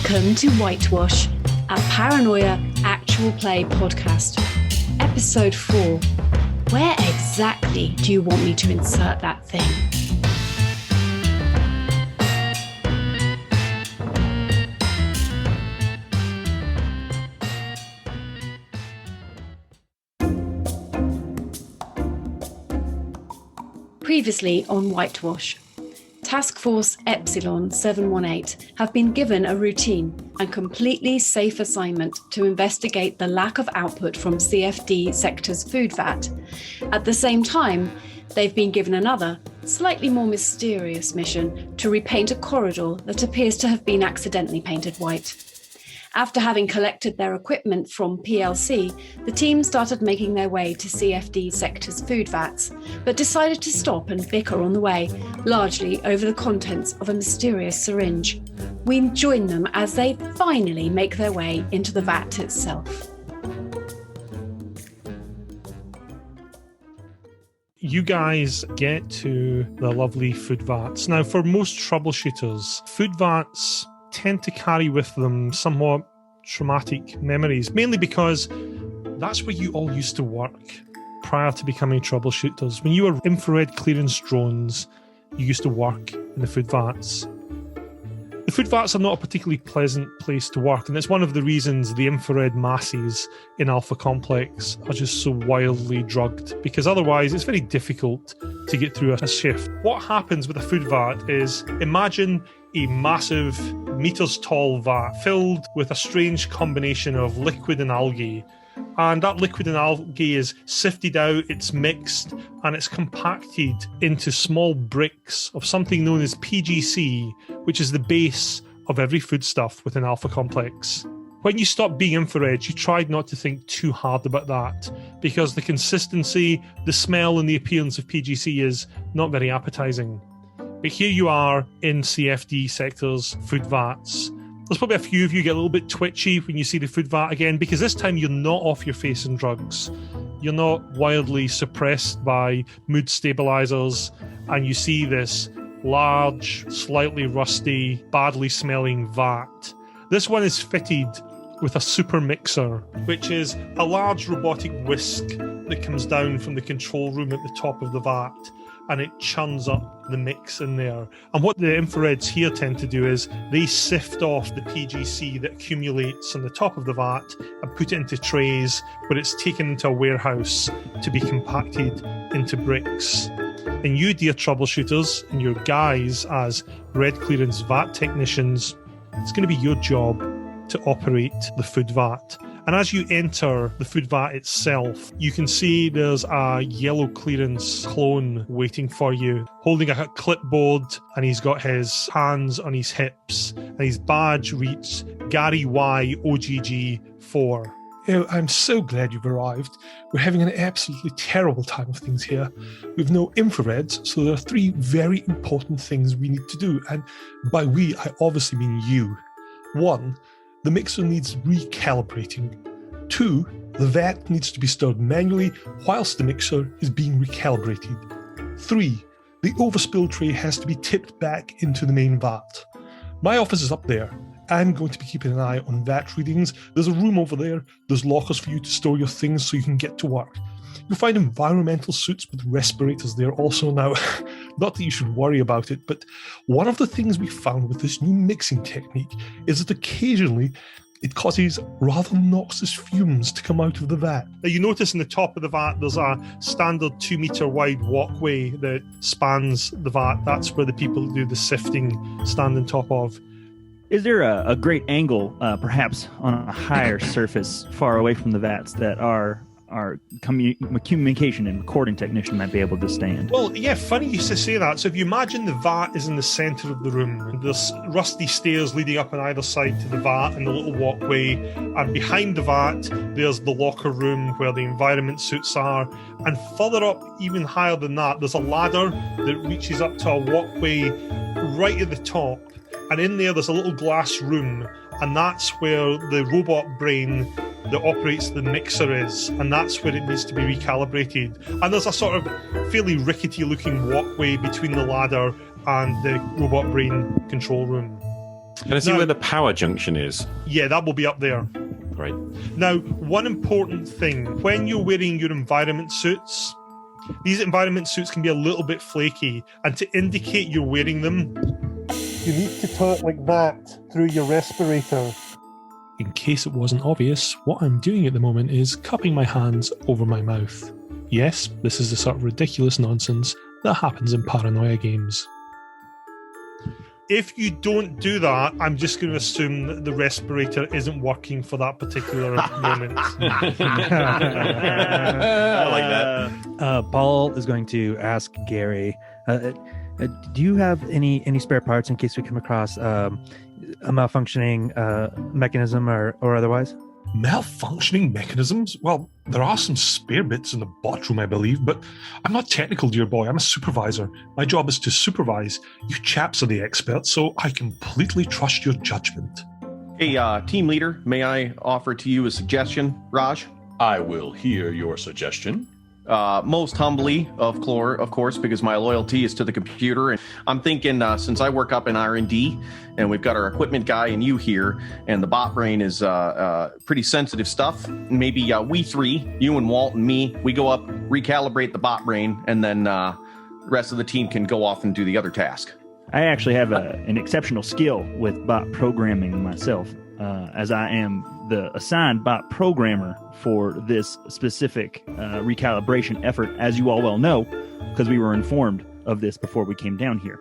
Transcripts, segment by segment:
Welcome to Whitewash, a Paranoia actual play podcast. Episode 4. Where exactly do you want me to insert that thing? Previously on Whitewash, Task Force Epsilon 718 have been given a routine and completely safe assignment to investigate the lack of output from CFD Sector's food vat. At the same time, they've been given another, slightly more mysterious mission to repaint a corridor that appears to have been accidentally painted white. After having collected their equipment from PLC, the team started making their way to CFD Sector's food vats, but decided to stop and bicker on the way, largely over the contents of a mysterious syringe. We join them as they finally make their way into the vat itself. You guys get to the lovely food vats. Now, for most troubleshooters, food vats tend to carry with them somewhat traumatic memories, mainly because that's where you all used to work prior to becoming troubleshooters. When you were infrared clearance drones, you used to work in the food vats. The food vats are not a particularly pleasant place to work, and it's one of the reasons the infrared masses in Alpha Complex are just so wildly drugged, because otherwise it's very difficult to get through a shift. What happens with a food vat is, imagine a massive meters tall vat filled with a strange combination of liquid and algae. And that liquid and algae is sifted out, it's mixed, and it's compacted into small bricks of something known as PGC, which is the base of every foodstuff within Alpha Complex. When you stopped being infrared, you tried not to think too hard about that, because the consistency, the smell, and the appearance of PGC is not very appetizing. But here you are in CFD Sector's food vats. There's probably a few of you get a little bit twitchy when you see the food vat again, because this time you're not off your face in drugs. You're not wildly suppressed by mood stabilizers, and you see this large, slightly rusty, badly smelling vat. This one is fitted with a super mixer, which is a large robotic whisk that comes down from the control room at the top of the vat, and it churns up the mix in there. And what the infrareds here tend to do is they sift off the PGC that accumulates on the top of the vat and put it into trays where it's taken into a warehouse to be compacted into bricks. And you, dear troubleshooters, and your guys as red clearance vat technicians, it's going to be your job to operate the food vat. And as you enter the food vat itself, you can see there's a yellow clearance clone waiting for you, holding a clipboard, and he's got his hands on his hips, and his badge reads Gary Y OGG 4. Oh, I'm so glad you've arrived. We're having an absolutely terrible time of things here. We've no infrareds, so there are 3 very important things we need to do, and by we, I obviously mean you. 1, the mixer needs recalibrating. 2, the vat needs to be stirred manually whilst the mixer is being recalibrated. 3, the overspill tray has to be tipped back into the main vat. My office is up there. I'm going to be keeping an eye on vat readings. There's a room over there. There's lockers for you to store your things so you can get to work. You'll find environmental suits with respirators there also now. Not that you should worry about it, but one of the things we found with this new mixing technique is that occasionally it causes rather noxious fumes to come out of the vat. Now you notice in the top of the vat there's a standard 2-meter wide walkway that spans the vat. That's where the people who do the sifting stand on top of. Is there a great angle, perhaps on a higher surface far away from the vats that our communication and recording technician might be able to stand? Well, yeah, funny you say that. So if you imagine the vat is in the centre of the room, there's rusty stairs leading up on either side to the vat and the little walkway, and behind the vat there's the locker room where the environment suits are, and further up, even higher than that, there's a ladder that reaches up to a walkway right at the top, and in there's a little glass room, and that's where the robot brain that operates the mixer is, and that's where it needs to be recalibrated. And there's a sort of fairly rickety looking walkway between the ladder and the robot brain control room. Can I see where the power junction is? Yeah, that will be up there. Great. Now, one important thing, when you're wearing your environment suits, these environment suits can be a little bit flaky, and to indicate you're wearing them, You need to talk like that through your respirator. In case it wasn't obvious, what I'm doing at the moment is cupping my hands over my mouth. Yes, this is the sort of ridiculous nonsense that happens in Paranoia games. if you don't do that, I'm just going to assume that the respirator isn't working for that particular moment. I like that. Paul is going to ask Gary, do you have any spare parts in case we come across a malfunctioning mechanism or otherwise? Malfunctioning mechanisms? Well, there are some spare bits in the botch room, I believe, but I'm not technical, dear boy. I'm a supervisor. My job is to supervise. You chaps are the experts, so I completely trust your judgment. Hey, team leader, may I offer to you a suggestion, Raj? I will hear your suggestion. Most humbly, of course, because my loyalty is to the computer. And I'm thinking, since I work up in R&D, and we've got our equipment guy and you here, and the bot brain is pretty sensitive stuff, maybe we three, you and Walt and me, we go up, recalibrate the bot brain, and then the rest of the team can go off and do the other task. I actually have an exceptional skill with bot programming myself, as I am the assigned bot programmer for this specific recalibration effort, as you all well know, because we were informed of this before we came down here.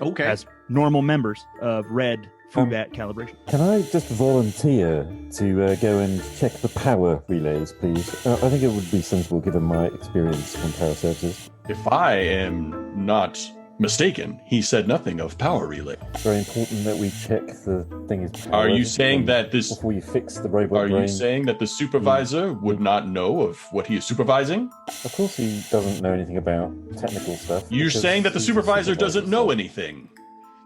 Okay. As normal members of Red Fubat Calibration. Can I just volunteer to go and check the power relays, please? I think it would be sensible given my experience from power services. If I am not mistaken, he said nothing of power relay. It's very important that we check the thing is powered. Are you saying that this... Before you fix the robot Are brain? you saying that the supervisor would not know of what he is supervising? Of course he doesn't know anything about technical stuff. You're because saying that the he's supervisor doesn't know so- anything.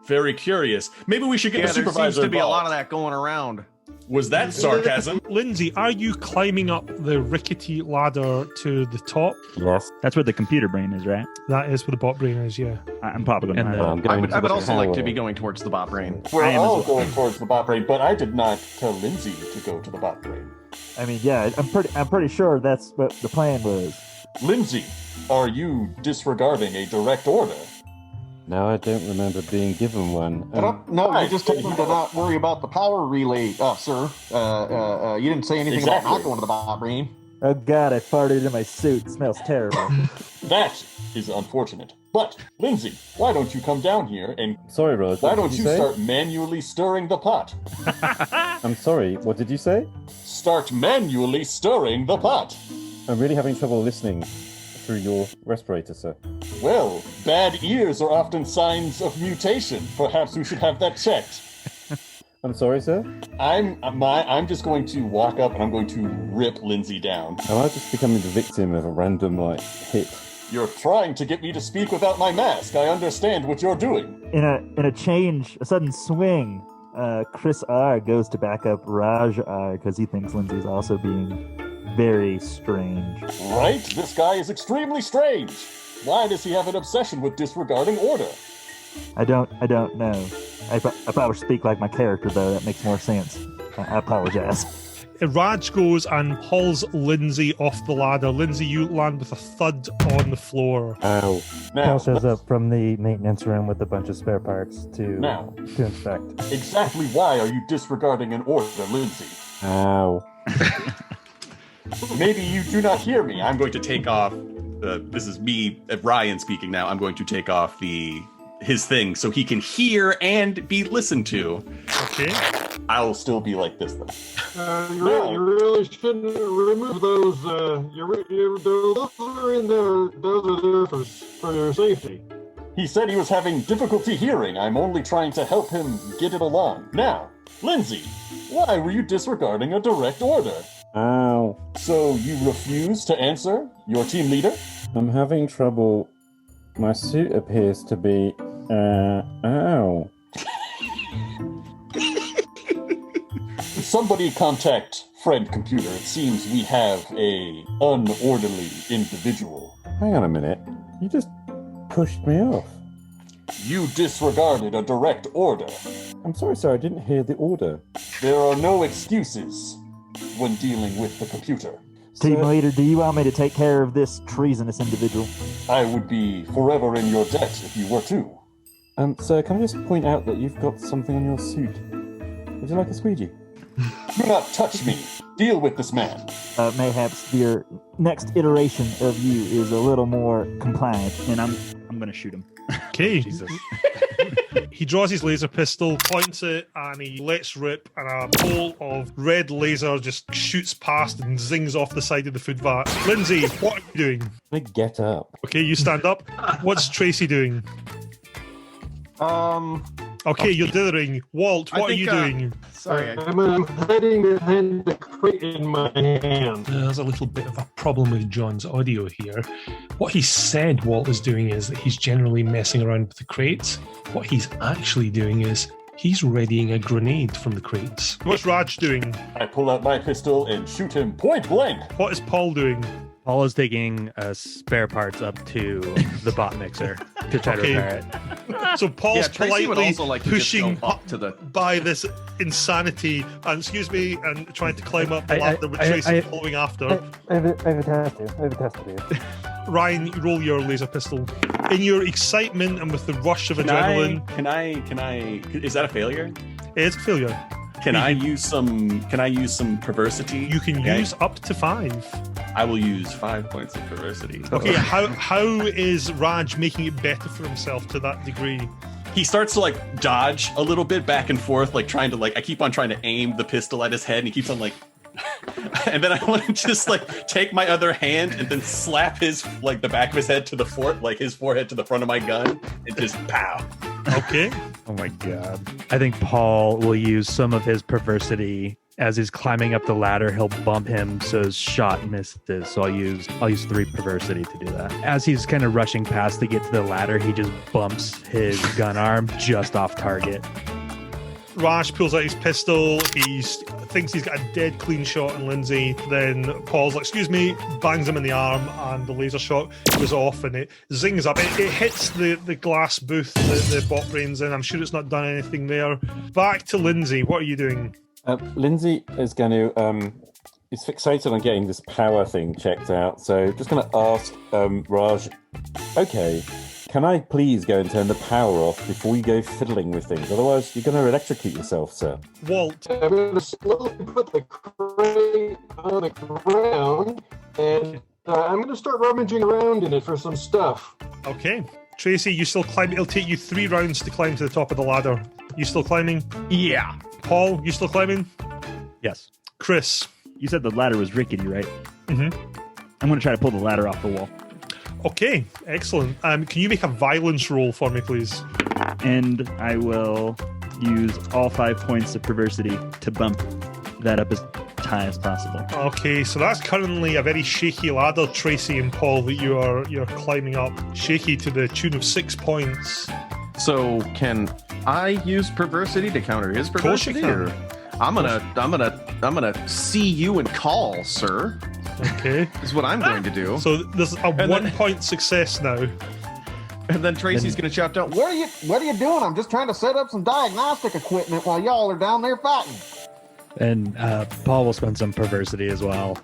Very curious. Maybe we should get Yeah, the there supervisor seems to be a lot involved. of that going around. Was that sarcasm? Lindsay, are you climbing up the rickety ladder to the top? Yes. That's where the computer brain is, right? That is where the bot brain is, yeah. I'm probably going to And hide then it. I would also like to be going towards the bot brain. We're I am all as well. going towards the bot brain, but I did not tell Lindsay to go to the bot brain. I mean, yeah, I'm pretty sure that's what the plan was. Lindsay, are you disregarding a direct order? Now I don't remember being given one. No, you just told him to not worry about the power relay, sir. You didn't say anything about not going to the bot brain. Oh God, I farted in my suit. It smells terrible. That is unfortunate. But, Lindsay, why don't you come down here and Sorry, Raj. why what don't did you say? start manually stirring the pot? I'm sorry, what did you say? Start manually stirring the pot. I'm really having trouble listening through your respirator, sir. Well, bad ears are often signs of mutation. Perhaps we should have that checked. I'm sorry, sir? I'm just going to walk up and I'm going to rip Lindsay down. Am I just becoming the victim of a random, hit? You're trying to get me to speak without my mask. I understand what you're doing. In a sudden swing, Chris R goes to back up Raj R because he thinks Lindsay's also being very strange. Right? This guy is extremely strange. Why does he have an obsession with disregarding order? I don't know. I probably should speak like my character though. That makes more sense. I apologize. Raj goes and pulls Lindsay off the ladder. Lindsay, you land with a thud on the floor. Ow. Now, Paul shows up from the maintenance room with a bunch of spare parts to inspect. exactly why are you disregarding an order, Lindsay? Ow. Maybe you do not hear me. I'm going to take off. This is me, Ryan speaking now. I'm going to take off his thing so he can hear and be listened to. Okay. I'll still be like this though. You really shouldn't remove those. Those are in there. Those are there for your safety. He said he was having difficulty hearing. I'm only trying to help him get it along. Now, Lindsay, why were you disregarding a direct order? Ow. So you refuse to answer, your team leader? I'm having trouble. My suit appears to be... ow. Somebody contact friend computer. It seems we have a unorderly individual. Hang on a minute. You just pushed me off. You disregarded a direct order. I'm sorry, sir, I didn't hear the order. There are no excuses when dealing with the computer. Team Sir, leader, do you want me to take care of this treasonous individual? I would be forever in your debt if you were to. Sir, can I just point out that you've got something on your suit? Would you like a squeegee? Do not touch me. Deal with this man. Mayhaps your next iteration of you is a little more compliant, and I'm going to shoot him. Okay. Jesus. He draws his laser pistol, points it, and he lets rip, and a bolt of red laser just shoots past and zings off the side of the food vat. Lindsay, what are you doing? Can I get up? Okay, you stand up. What's Tracy doing? Okay, you're dithering. Walt, what are you doing? Sorry. I'm hiding behind the crate in my hand. There's a little bit of a problem with John's audio here. What he said Walt is doing is that he's generally messing around with the crates. What he's actually doing is he's readying a grenade from the crates. What's Raj doing? I pull out my pistol and shoot him point blank. What is Paul doing? Paul is taking spare parts up to the bot mixer to try to repair it. So Paul's Tracy would politely also like to just pushing go up to the. by this insanity and excuse me and trying to climb up the ladder with Tracy following after. I have a test here. Ryan, you roll your laser pistol. In your excitement and with the rush of adrenaline. Can I? Is that a failure? It's a failure. Can I use some perversity? You can use up to 5. I will use 5 points of perversity. Okay, how is Raj making it better for himself to that degree? He starts to like dodge a little bit back and forth, like trying to I keep on trying to aim the pistol at his head, and he keeps on like. And then I want to just like take my other hand and then slap his the back of his head to the his forehead to the front of my gun, and just pow. Okay. Oh my god. I think Paul will use some of his perversity as he's climbing up the ladder. He'll bump him so his shot misses. So I'll use 3 perversity to do that. As he's kind of rushing past to get to the ladder, he just bumps his gun arm just off target. Raj pulls out his pistol. He thinks he's got a dead clean shot on Lindsay. Then Paul's like, excuse me, bangs him in the arm, and the laser shot goes off and it zings up. It hits the glass booth that the bot brain's in. I'm sure it's not done anything there. Back to Lindsay. What are you doing? Lindsay is going to... is fixated on getting this power thing checked out. So just going to ask Raj, okay, can I please go and turn the power off before you go fiddling with things? Otherwise, you're going to electrocute yourself, sir. Walt. I'm going to slowly put the crate on the ground, and I'm going to start rummaging around in it for some stuff. Okay. Tracy, you still climb. It'll take you 3 rounds to climb to the top of the ladder. You still climbing? Yeah. Paul, you still climbing? Yes. Chris. You said the ladder was rickety, right? Mm-hmm. I'm going to try to pull the ladder off the wall. Okay, excellent. Can you make a violence roll for me, please? And I will use all 5 points of perversity to bump that up as high as possible. Okay, so that's currently a very shaky ladder, Tracy and Paul, that you're climbing up. Shaky to the tune of 6 points. So can I use perversity to counter his perversity? Of course you can. I'm gonna see you and call, sir. Okay. Is what I'm going to do. So there's a 1 point success now. And then Tracy's going to shout down, What are you doing? I'm just trying to set up some diagnostic equipment while y'all are down there fighting. And Paul will spend some perversity as well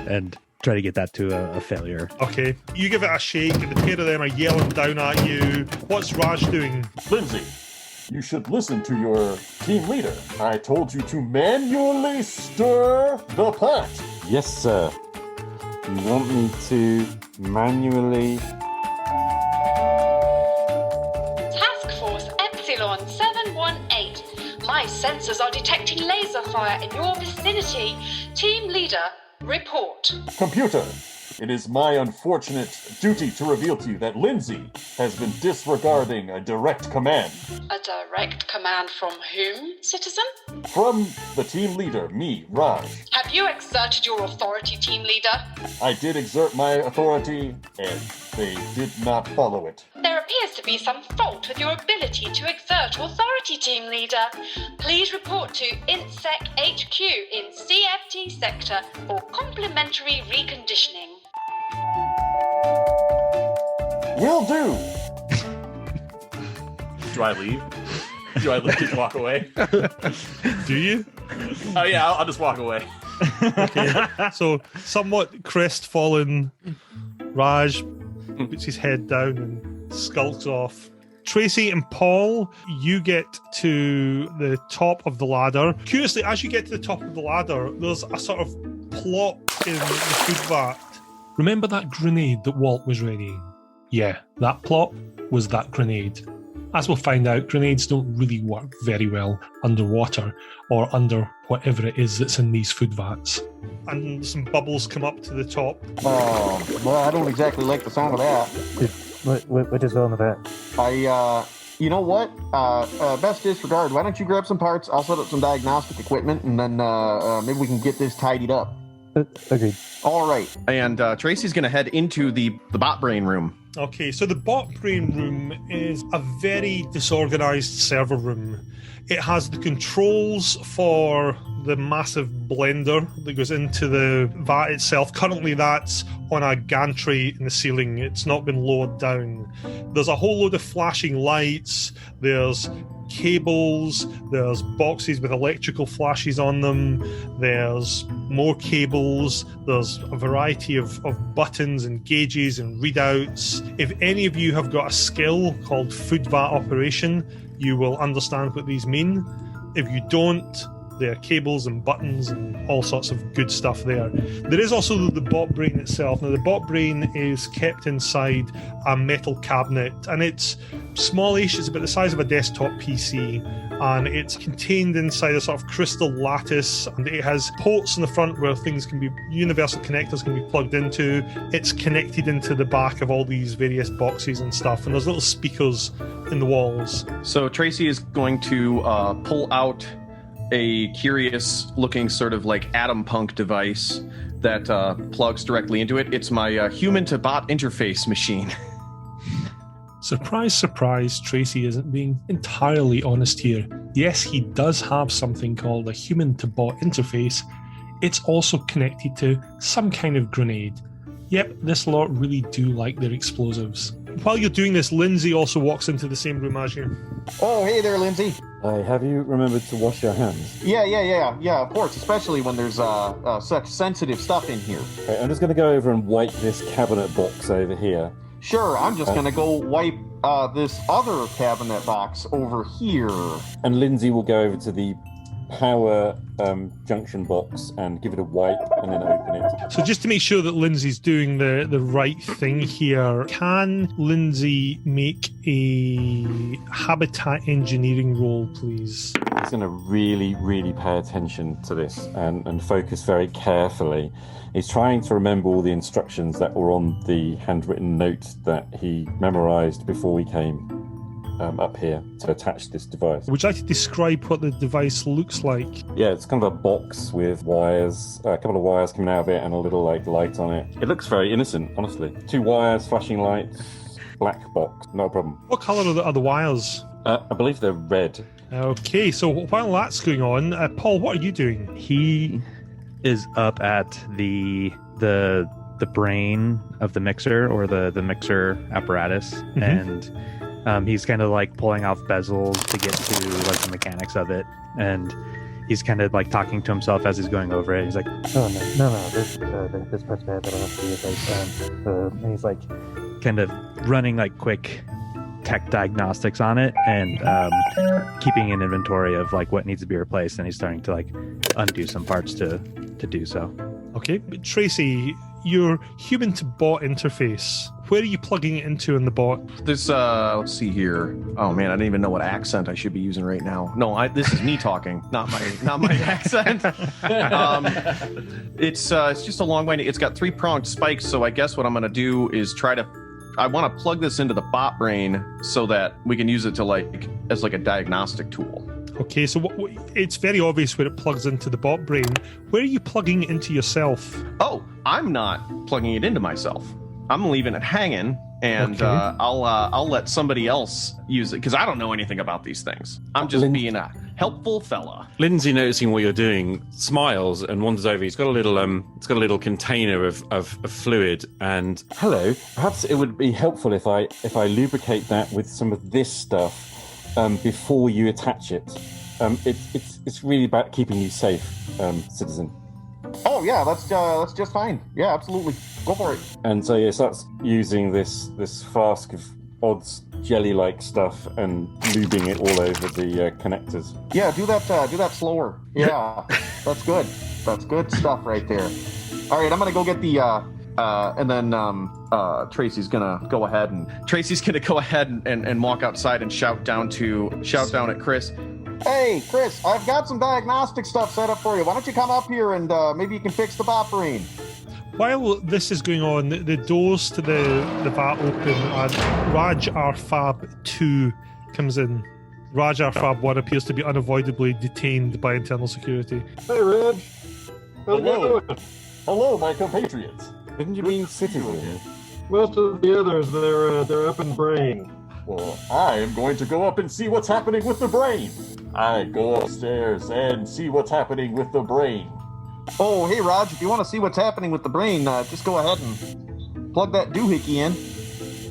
and try to get that to a failure. Okay. You give it a shake and the pair of them are yelling down at you. What's Raj doing? Lindsay, you should listen to your team leader. I told you to manually stir the pot. Yes, sir. You want me to manually... Task Force Epsilon 718. My sensors are detecting laser fire in your vicinity. Team leader, report. Computer, it is my unfortunate duty to reveal to you that Lindsay has been disregarding a direct command. A direct command from whom, citizen? From the team leader, me, Raj. Have you exerted your authority, team leader? I did exert my authority, and they did not follow it. There appears to be some fault with your ability to exert authority, team leader. Please report to INSEC HQ in CFT sector for complimentary reconditioning. Will do. Do I leave? Do I just walk away? Do you? Oh yeah, I'll just walk away. Okay. So, somewhat crestfallen, Raj puts his head down and skulks off. Tracy and Paul, you get to the top of the ladder. Curiously, as you get to the top of the ladder, there's a sort of plot in the food vat. Remember that grenade that Walt was readying? Yeah, that plot was that grenade. As we'll find out, grenades don't really work very well underwater or under whatever it is that's in these food vats. And some bubbles come up to the top. Well, I don't exactly like the sound of that. What is on the vat? You know what? Best disregard. Why don't you grab some parts? I'll set up some diagnostic equipment, and then maybe we can get this tidied up. Agreed. All right. And Tracy's going to head into the bot brain room. Okay, so the bot brain room is a very disorganized server room. It has the controls for the massive blender that goes into the vat itself. Currently, that's on a gantry in the ceiling. It's not been lowered down. There's a whole load of flashing lights. There's cables. There's boxes with electrical flashes on them. There's more cables. There's a variety of buttons and gauges and readouts. If any of you have got a skill called food vat operation, you will understand what these mean. If you don't, there are cables and buttons and all sorts of good stuff there. There is also the bot brain itself. Now, the bot brain is kept inside a metal cabinet, and it's smallish. It's about the size of a desktop PC, and it's contained inside a sort of crystal lattice, and it has ports in the front where things can be, universal connectors can be plugged into. It's connected into the back of all these various boxes and stuff, and there's little speakers in the walls. So Tracy is going to pull out a curious looking sort of like atom punk device that plugs directly into it. It's my human to bot interface machine. Surprise, surprise, Tracy isn't being entirely honest here. Yes, he does have something called a human to bot interface. It's also connected to some kind of grenade. Yep, this lot really do like their explosives. While you're doing this, Lindsay also walks into the same room as you. Oh, hey there, Lindsay. Have you remembered to wash your hands? Yeah, of course, especially when there's such sensitive stuff in here. Okay, I'm just going to go over and wipe this cabinet box over here. Sure, I'm just going to go wipe this other cabinet box over here. And Lindsay will go over to the power junction box and give it a wipe and then open it. So just to make sure that Lindsay's doing the right thing here, can Lindsay make a habitat engineering roll, please? He's going to really, really pay attention to this and focus very carefully. He's trying to remember all the instructions that were on the handwritten note that he memorized before we came up here to attach this device. Would you like to describe what the device looks like? Yeah, it's kind of a box with wires, a couple of wires coming out of it and a little like light on it. It looks very innocent, honestly. 2 wires, flashing lights, black box, no problem. What colour are the wires? I believe they're red. Okay, so while that's going on, Paul, what are you doing? He is up at the brain of the mixer, or the mixer apparatus, and he's kind of like pulling off bezels to get to like the mechanics of it, and he's kind of like talking to himself as he's going over it. He's like, "Oh no, this part's bad. That'll have to be replaced." And he's like, kind of running like quick tech diagnostics on it, and keeping an inventory of like what needs to be replaced. And he's starting to like undo some parts to do so. Okay, but Tracy, your human to bot interface, where are you plugging it into in the bot? This, let's see here. Oh man, I don't even know what accent I should be using right now. No, this is me talking, not my accent. It's just a long way. It's got 3-pronged spikes, so I guess what I'm gonna do is I want to plug this into the bot brain so that we can use it to as a diagnostic tool. Okay, so it's very obvious where it plugs into the bot brain. Where are you plugging it into yourself? Oh, I'm not plugging it into myself. I'm leaving it hanging, and Okay. I'll let somebody else use it because I don't know anything about these things. I'm just being a helpful fella. Lindsay, noticing what you're doing, smiles and wanders over. He's got a little container of fluid, and Hello, perhaps it would be helpful if I lubricate that with some of this stuff. before you attach it. It's really about keeping you safe, citizen. Oh yeah, that's just fine. Yeah, absolutely. Go for it. And so he starts using this flask of odds jelly-like stuff and lubing it all over the connectors. Yeah, do that slower. Yeah, that's good. That's good stuff right there. All right, I'm gonna go get the and then Tracy's gonna go ahead and walk outside and shout down at Chris. Hey, Chris, I've got some diagnostic stuff set up for you. Why don't you come up here and maybe you can fix the bot brain? While this is going on, the doors to the vat open and Raj R Fab 2 comes in. Raj R Fab 1 appears to be unavoidably detained by internal security. Hey, Raj. How's it going? Hello, my compatriots. Didn't you mean citizen? Most of the others, they're up in brain. Well, I am going to go up and see what's happening with the brain. I go upstairs and see what's happening with the brain. Oh, hey, Raj, if you want to see what's happening with the brain, just go ahead and plug that doohickey in.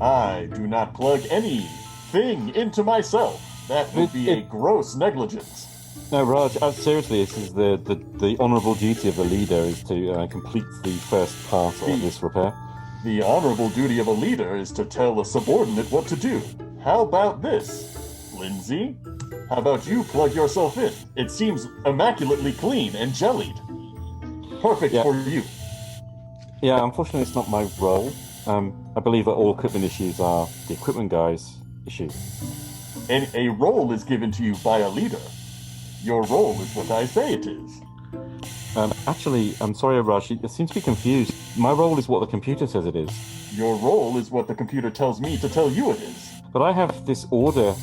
I do not plug anything into myself. That would be a gross negligence. No, Raj, seriously, this is the honourable duty of a leader is to complete the first part of this repair. The honourable duty of a leader is to tell a subordinate what to do. How about this, Lindsay? How about you plug yourself in? It seems immaculately clean and jellied. Perfect for you. Yeah, unfortunately, it's not my role. I believe that all equipment issues are the equipment guy's issue. And a role is given to you by a leader. Your role is what I say it is. Actually, I'm sorry, Raj, you seem to be confused. My role is what the computer says it is. Your role is what the computer tells me to tell you it is. But I have this order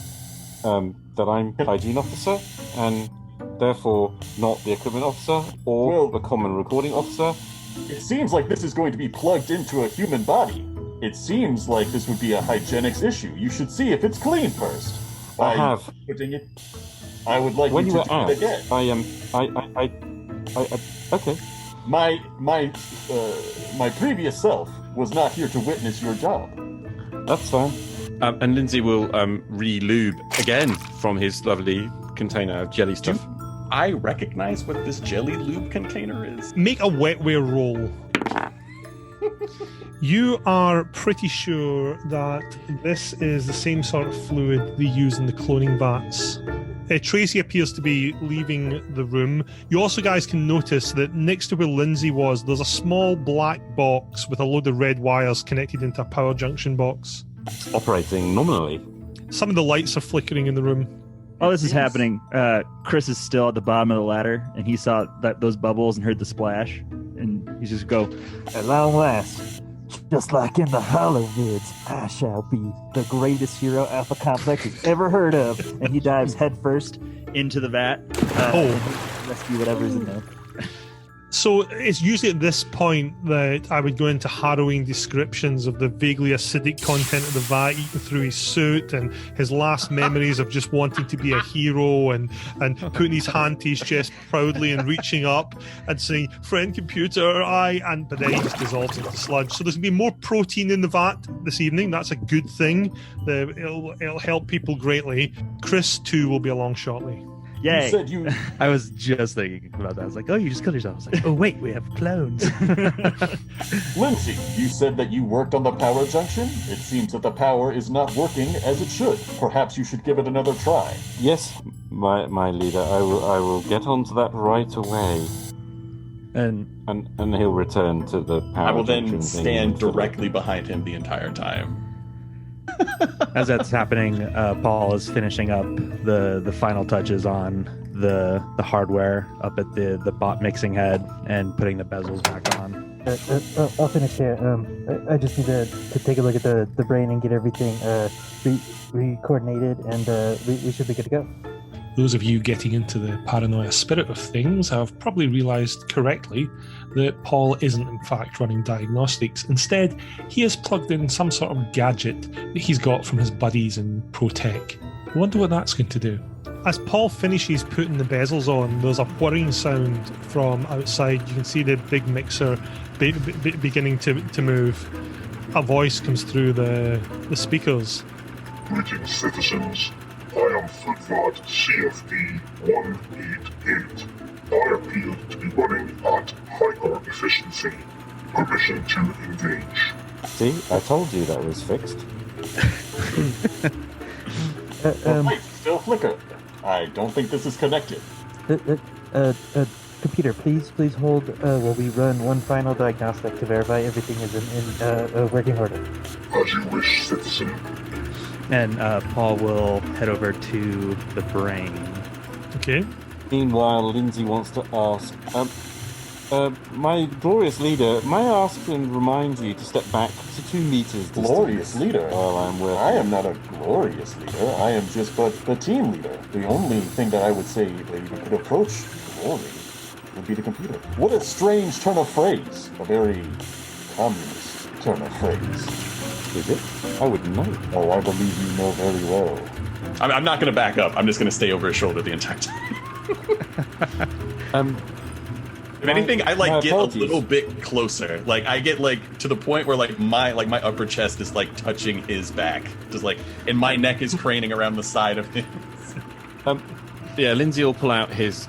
that I'm hygiene officer, and therefore not the equipment officer or the common recording officer. It seems like this is going to be plugged into a human body. It seems like this would be a hygienics issue. You should see if it's clean first. I have. Putting it. I would like when you you to were do it out, again. Okay. My previous self was not here to witness your job. That's fine. And Lindsay will re-lube again from his lovely container of jelly stuff. I recognize what this jelly lube container is. Make a wetware roll. You are pretty sure that this is the same sort of fluid they use in the cloning vats. Tracy appears to be leaving the room. You also guys can notice that next to where Lindsay was, there's a small black box with a load of red wires connected into a power junction box. Operating nominally. Some of the lights are flickering in the room. While this is happening, Chris is still at the bottom of the ladder, and he saw those bubbles and heard the splash, and he's just go, "At long last, just like in the Holovids, I shall be the greatest hero Alpha Complex has ever heard of." And he dives headfirst into the vat. Rescue whatever's in there. So it's usually at this point that I would go into harrowing descriptions of the vaguely acidic content of the vat eating through his suit and his last memories of just wanting to be a hero and putting his hand to his chest proudly and reaching up and saying, "Friend computer, but then he just dissolves into sludge." So there's going to be more protein in the vat this evening. That's a good thing. It'll help people greatly. Chris, too, will be along shortly. Yay. You said you... I was just thinking about that. I was like, oh, you just killed yourself. I was like, oh, wait, we have clones. Lindsay, you said that you worked on the power junction? It seems that the power is not working as it should. Perhaps you should give it another try. Yes, my leader. I will get onto that right away. And he'll return to the power junction. I will then stand directly behind him the entire time. As that's happening, Paul is finishing up the final touches on the hardware up at the bot mixing head and putting the bezels back on. I'll finish here. I just need to take a look at the brain and get everything re-coordinated, and we should be good to go. Those of you getting into the paranoia spirit of things have probably realised correctly that Paul isn't in fact running diagnostics. Instead, he has plugged in some sort of gadget that he's got from his buddies in ProTech. I wonder what that's going to do. As Paul finishes putting the bezels on, there's a whirring sound from outside. You can see the big mixer beginning to move. A voice comes through the speakers. "Greetings, citizens. I am Foodvard CFD-188. I appear to be running at hyper-efficiency. Permission to engage. See, I told you that was fixed. Wait, still flicker. I don't think this is connected. Computer, please hold while we run one final diagnostic to verify everything is in working order. As you wish, citizen. And Paul will head over to the brain. Okay. Meanwhile, Lindsay wants to ask, my glorious leader, may I ask and remind you to step back to 2 meters distance? Glorious leader? While I'm working. I am not a glorious leader. I am just but the team leader. The only thing that I would say that you could approach glory would be the computer. What a strange turn of phrase. A very communist turn of phrase. Is it? I wouldn't know. Oh, I believe you know very well. I'm not going to back up. I'm just going to stay over his shoulder the entire time. If anything, I get a little bit closer. Like I get to the point where my upper chest is touching his back, just and my neck is craning around the side of him. Yeah, Lindsay will pull out his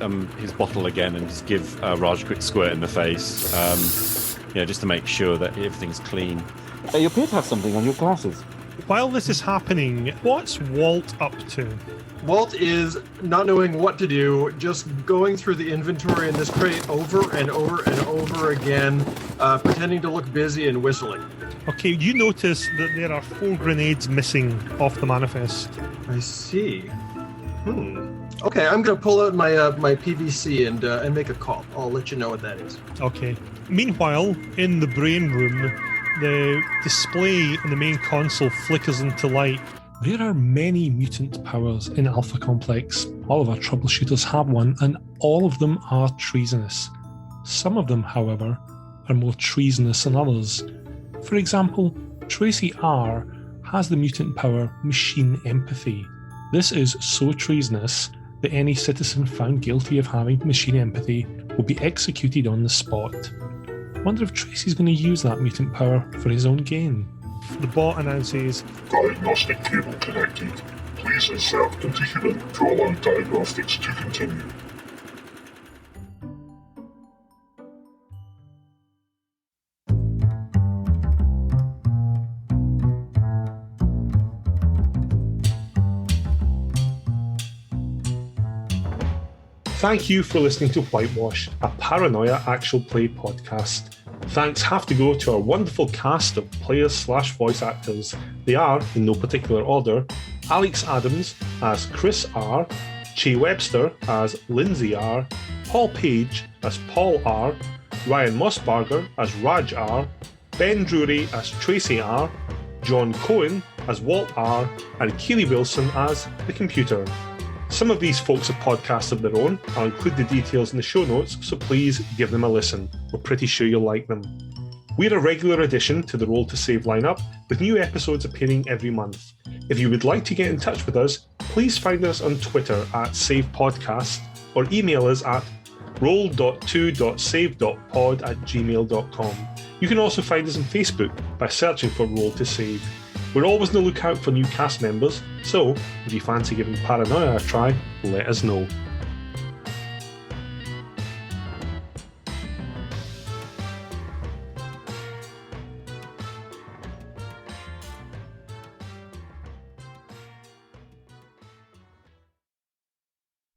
bottle again and just give Raj a quick squirt in the face. Just to make sure that everything's clean. You appear to have something on your glasses. While this is happening, what's Walt up to? Walt is not knowing what to do, just going through the inventory in this crate over and over and over again, pretending to look busy and whistling. Okay, you notice that there are 4 grenades missing off the manifest. I see. Okay, I'm going to pull out my PVC and make a call. I'll let you know what that is. Okay. Meanwhile, in the brain room, the display in the main console flickers into light. There are many mutant powers in Alpha Complex. All of our troubleshooters have one, and all of them are treasonous. Some of them, however, are more treasonous than others. For example, Tracy R has the mutant power Machine Empathy. This is so treasonous that any citizen found guilty of having machine empathy will be executed on the spot. Wonder if Tracy's going to use that mutant power for his own gain. The bot announces, Diagnostic cable connected. Please insert into human to allow diagnostics to continue. Thank you for listening to Whitewash, a Paranoia actual play podcast. Thanks have to go to our wonderful cast of players/voice actors. They are, in no particular order, Alex Adams as Chris R, Che Webster as Lindsay R, Paul Page as Paul R, Ryan Mossbarger as Raj R, Ben Drury as Tracy R, John Cohen as Walt R, and Keeley Wilson as the Computer. Some of these folks have podcasts of their own. I'll include the details in the show notes, so please give them a listen. We're pretty sure you'll like them. We're a regular addition to the Roll to Save lineup, with new episodes appearing every month. If you would like to get in touch with us, please find us on Twitter at SavePodcast, or email us at roll.2.save.pod@gmail.com. You can also find us on Facebook by searching for Roll to Save. We're always on the lookout for new cast members, so if you fancy giving Paranoia a try, let us know.